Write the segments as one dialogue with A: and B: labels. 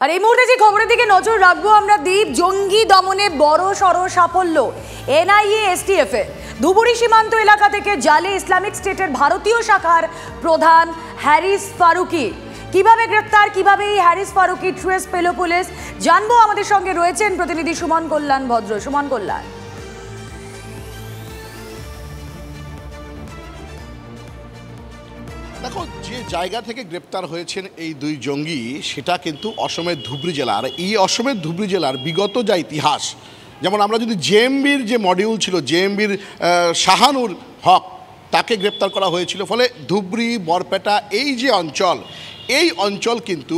A: আর এই মুহূর্তে যে খবরের দিকে নজর রাখবো আমরা দ্বীপ, জঙ্গি দমনে বড় সড় সাফল্য এনআইএ এসটিএফ এর। ধুবুরি সীমান্ত এলাকা থেকে জালে ইসলামিক স্টেটের ভারতীয় শাখার প্রধান হ্যারিস ফারুকি কিভাবে গ্রেফতার, কিভাবে এই হ্যারিস ফারুকি ট্রেস পেল পুলিশ, জানবো। আমাদের সঙ্গে রয়েছেন প্রতিনিধি সুমন কল্যাণ ভদ্র। সুমন কল্যাণ,
B: দেখো, যে জায়গা থেকে গ্রেপ্তার হয়েছেন এই দুই জঙ্গি সেটা কিন্তু অসমের ধুবরী জেলা। আর এই অসমের ধুবরী জেলার বিগত যা ইতিহাস, যেমন আমরা যদি জেএমবির যে মডিউল ছিল, জেএমবির শাহানুর হক, তাকে গ্রেপ্তার করা হয়েছিল। ফলে ধুবরী, বরপেটা এই যে অঞ্চল, এই অঞ্চল কিন্তু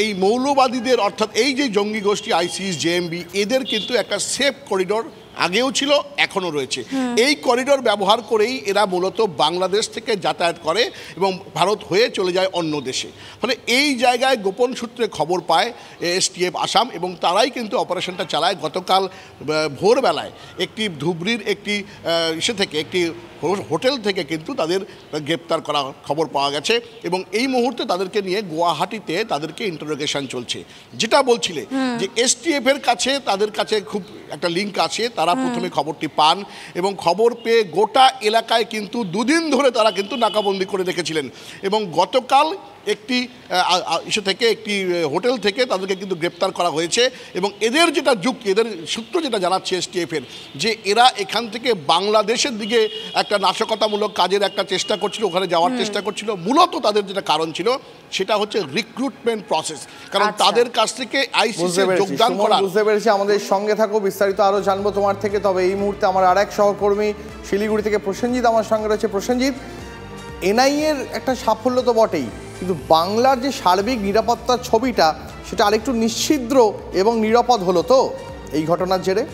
B: এই মৌলবাদীদের, অর্থাৎ এই যে জঙ্গি গোষ্ঠী আইসিস, জেএমবি, এদের কিন্তু একটা সেফ করিডোর আগেও ছিল, এখনও রয়েছে। এই করিডোর ব্যবহার করেই এরা মূলত বাংলাদেশ থেকে যাতায়াত করে এবং ভারত হয়ে চলে যায় অন্য দেশে। ফলে এই জায়গায় গোপন সূত্রে খবর পায় এসটিএফ আসাম এবং তারাই কিন্তু অপারেশনটা চালায়। গতকাল ভোরবেলায় একটি ধুবরীর একটি একটি হোটেল থেকে কিন্তু তাদের গ্রেপ্তার করা খবর পাওয়া গেছে এবং এই মুহূর্তে তাদেরকে নিয়ে গুয়াহাটিতে তাদেরকে ইন্টারোগেশন চলছে। যেটা বলছিলে যে এসটিএফ এর কাছে, তাদের কাছে খুব একটা লিঙ্ক আছে, তারা প্রথমে খবরটি পান এবং খবর পেয়ে গোটা এলাকায় কিন্তু দুদিন ধরে তারা কিন্তু নাকাবন্দি করে রেখেছিলেন এবং গতকাল একটি একটি হোটেল থেকে তাদেরকে কিন্তু গ্রেপ্তার করা হয়েছে এবং এদের যেটা যুক্তি, এদের সূত্র যেটা জানাচ্ছে এসটিএফের, যে এরা এখান থেকে বাংলাদেশের দিকে একটা নাশকতামূলক কাজের একটা চেষ্টা করছিল, ওখানে যাওয়ার চেষ্টা করছিল। মূলত তাদের যেটা কারণ ছিল সেটা হচ্ছে রিক্রুটমেন্ট প্রসেস, কারণ তাদের কাছ থেকে আইসিসি যোগদান করা।
C: বুঝতে পেরেছি, আমাদের সঙ্গে থাকো, বিস্তারিত আরো জানবো তোমার থেকে। তবে এই মুহূর্তে আমার আরেক সহকর্মী শিলিগুড়ি থেকে প্রসেনজিৎ আমার সঙ্গে রয়েছে। প্রসেনজিৎ, এনআইএর একটা সাফল্য তো বটেই, কিন্তু বাংলার যে সার্বিক নিরাপত্তার ছবিটা সেটা আরেকটু নিশ্ছিদ্র এবং নিরাপদ হলো তো এই ঘটনার জেরে?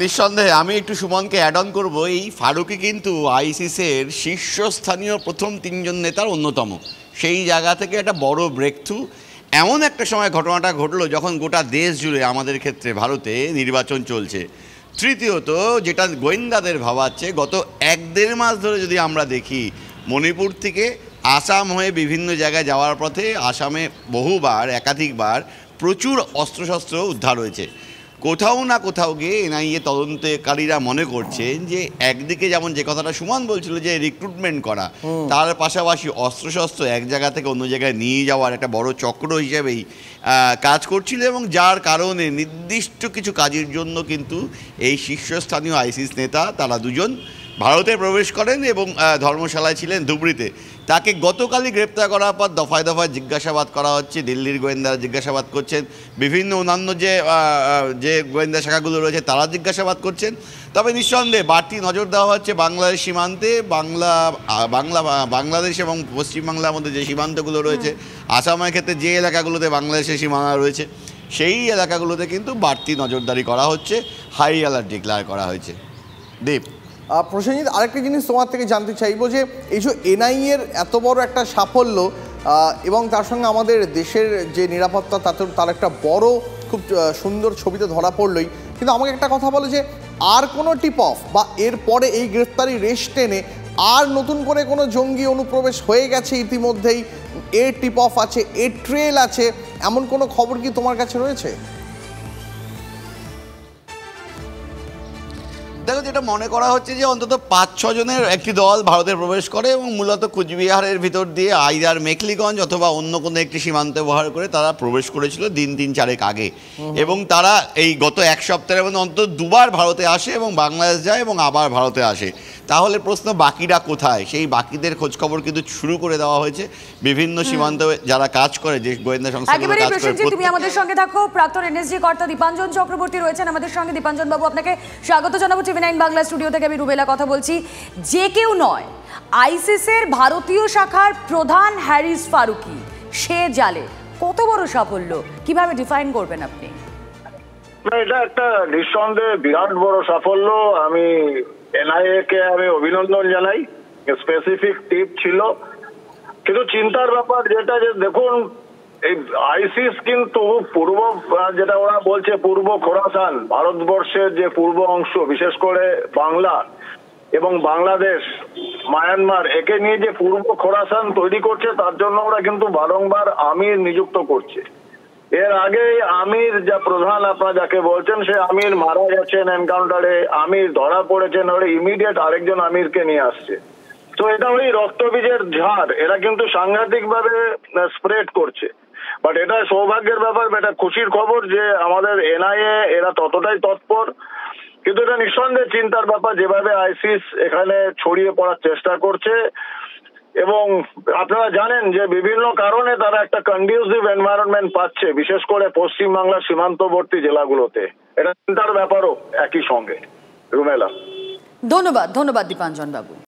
D: নিঃসন্দেহে আমি একটু সুমনকে অ্যাড অন করবো। এই ফারুকি কিন্তু আইসিসের শীর্ষস্থানীয় প্রথম 3 জন নেতার অন্যতম। সেই জায়গা থেকে একটা বড় ব্রেক থ্রু। এমন একটা সময় ঘটনাটা ঘটলো যখন গোটা দেশ জুড়ে, আমাদের ক্ষেত্রে ভারতে নির্বাচন চলছে। তৃতীয়ত, যেটা গোয়েন্দাদের ভাবাচ্ছে, গত 1-1.5 মাস ধরে যদি আমরা দেখি, মণিপুর থেকে আসাম হয়ে বিভিন্ন জায়গায় যাওয়ার পথে আসামে বহুবার, একাধিকবার প্রচুর অস্ত্রশস্ত্র উদ্ধার হয়েছে। কোথাও না কোথাও গিয়ে এনআইএ তদন্তকারীরা মনে করছেন যে একদিকে যেমন যে কথাটা সুমন বলছিল যে রিক্রুটমেন্ট করা, তার পাশাপাশি অস্ত্রশস্ত্র এক জায়গা থেকে অন্য জায়গায় নিয়ে যাওয়ার একটা বড় চক্র হিসেবেই কাজ করছিল এবং যার কারণে নির্দিষ্ট কিছু কাজের জন্য কিন্তু এই শীর্ষস্থানীয় আইসিস নেতা তারা দুজন ভারতে প্রবেশ করেন এবং ধর্মশালায় ছিলেন ধুবড়ীতে। তাকে গতকালই গ্রেপ্তার করার পর দফায় দফায় জিজ্ঞাসাবাদ করা হচ্ছে। দিল্লির গোয়েন্দারা জিজ্ঞাসাবাদ করছেন, বিভিন্ন অন্যান্য যে গোয়েন্দা শাখাগুলো রয়েছে তারা জিজ্ঞাসাবাদ করছেন। তবে নিঃসন্দেহে বাড়তি নজর দেওয়া হচ্ছে বাংলাদেশ সীমান্তে। বাংলাদেশ এবং পশ্চিমবাংলার মধ্যে যে সীমান্তগুলো রয়েছে, আসামের ক্ষেত্রে যে এলাকাগুলোতে বাংলাদেশের সীমানা রয়েছে, সেই এলাকাগুলোতে কিন্তু বাড়তি নজরদারি করা হচ্ছে, হাই অ্যালার্ট ডিক্লেয়ার করা হয়েছে। দীপ,
C: প্রসেনজিৎ, আরেকটা জিনিস তোমার থেকে জানতে চাইবো যে এই যে এনআইএর এত বড় একটা সাফল্য এবং তার সঙ্গে আমাদের দেশের যে নিরাপত্তা, তার একটা বড় খুব সুন্দর ছবিতে ধরা পড়লই, কিন্তু আমাকে একটা কথা বলো যে আর কোনো টিপ অফ বা এরপরে এই গ্রেফতারি রেশ টেনে আর নতুন করে কোনো জঙ্গি অনুপ্রবেশ হয়ে গেছে ইতিমধ্যেই, এর টিপ অফ আছে, এর ট্রেল আছে, এমন কোনো খবর কি তোমার কাছে রয়েছে?
D: দেখো, যেটা মনে করা হচ্ছে যে অন্তত 5-6 জনের একটি দল ভারতে প্রবেশ করে এবং মূলত কুচবিহারের ভিতর দিয়ে আইদার মেখলিগঞ্জ অথবা অন্য কোনো একটি সীমান্ত ব্যবহার করে তারা প্রবেশ করেছিল দিন 3-4 আগে এবং তারা এই গত 1 সপ্তাহের মধ্যে অন্তত 2বার ভারতে আসে এবং বাংলাদেশ যায় এবং আবার ভারতে আসে। তাহলে প্রশ্ন, বাকিরা কোথায়? সেই বাকিদের খোঁজখবর কিন্তু শুরু করে দেওয়া হয়েছে। বিভিন্ন সীমান্ত যারা কাজ করে, যে গোয়েন্দা সংস্থাগুলো কাজ করে।
A: তুমি আমাদের সঙ্গে থাকো, প্রাক্তন এনএসজি কর্তা দীপাঞ্জন চক্রবর্তী রয়েছেন আমাদের সঙ্গে। দীপাঞ্জন বাবু, আপনাকে স্বাগত জানাবো TV9 বাংলা স্টুডিও থেকে। আমি রুবেলা কথা বলছি। যে কেউ নয়, আইসিসের ভারতীয় শাখার প্রধান হ্যারিস ফারুকি সে জালে কত বড় সাফল্য, কিভাবে ডিফাইন করবেন আপনি?
E: এটা একটা নিঃসন্দেহে বিরাট বড় সাফল্য। আমি এনআইএ কে আমি অভিনন্দন জানাই। স্পেসিফিক টিপ ছিল, কিন্তু চিন্তার ব্যাপার যেটা, যে দেখুন, এই আইসিস কিন্তু পূর্ব, যেটা ওরা বলছে পূর্ব খোরাসান, ভারতবর্ষের যে পূর্ব অংশ, বিশেষ করে বাংলা, এবং বাংলাদেশ, মায়ানমার একে নিয়ে যে পূর্ব খোরাসান তৈরি করছে, তার জন্য ওরা কিন্তু বারংবার আমির নিযুক্ত করছে। এর আগে আমির যা প্রধান আপনারা যাকে বলছেন, সে আমির মারা গেছেন এনকাউন্টারে, আমির ধরা পড়েছেন, ওরা ইমিডিয়েট আরেকজন আমিরকে নিয়ে আসছে। তো এটা ওই রক্তবীজের ঝাড়, এরা কিন্তু সাংঘাতিক ভাবে স্প্রেড করছে। বাট এটা সৌভাগ্যের ব্যাপার, এটা খুশির খবর যে আমাদের এনআইএ এরা ততটাই তৎপর। কিন্তু এটা নিঃসন্দেহে চিন্তার ব্যাপার যেভাবে আইসিস এখানে ছড়িয়ে পড়ার চেষ্টা করছে। এবং আপনারা জানেন যে বিভিন্ন কারণে তারা একটা কন্ডিউসিভ এনভায়রনমেন্ট পাচ্ছে, বিশেষ করে পশ্চিমবাংলার সীমান্তবর্তী জেলাগুলোতে। এটা চিন্তার ব্যাপারও একই সঙ্গে। রুমেলা,
A: ধন্যবাদ দীপাঞ্জন বাবু।